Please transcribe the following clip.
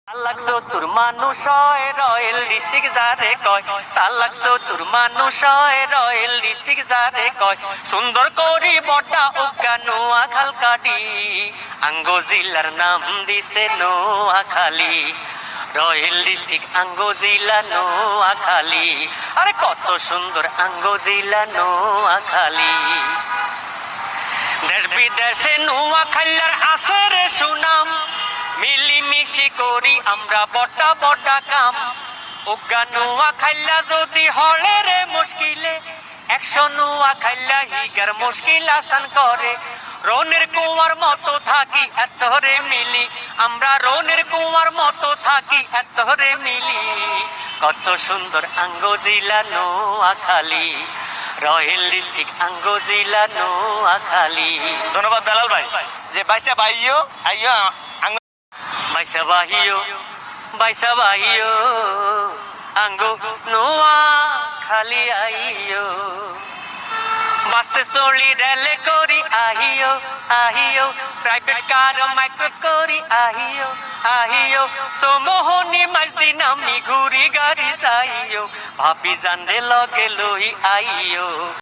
লাগছো তোর মানুষ হয় রয়েল ডিস্ট্রিক্ট যারে কয় লাগছো তোর মানুষ হয় রয়েল ডিস্ট্রিক্ট যারে কয় সুন্দর করি বড়া উগা নোয়াখাল কাটি আঙ্গো জিল্লার নাম দিছে নোয়াখালী রয়েল ডিস্ট্রিক্ট আঙ্গো জিলা নোয়াখালী আরে কত সুন্দর আঙ্গো জিলা নোয়াখালী দেশ বিদেশে নোয়াখালীর আছে রে সুনাম মিলিমিশি করি আমরা বড়া বড়া কাম উগা নোয়াখাইলা যদি হলে রে মুশকিলে 100 নোয়াখাইলা হিগার মুশকিল আসান করে রনের কুয়ার মতো থাকি এত রে মিলি আমরা রনের কুয়ার মতো থাকি এত রে মিলি কত সুন্দর আঙ্গো জিলা নোয়াখালী রয়েল ডিস্ট্রিক্ট আঙ্গো জিলা নোয়াখালী। ধন্যবাদ দালাল ভাই যে বাইসা ভাইও আইও বাইসা বাহিও আঙ্গো নোয়াখালী আইও বাসে চড়ি রেলে করি আহিও প্রাইভেট কার মাইক্রো করি আহিও সমোহনি মাঝদি নামি ঘুরি গাড়ি যাইও ভাবি জানরে লগে লই আইও।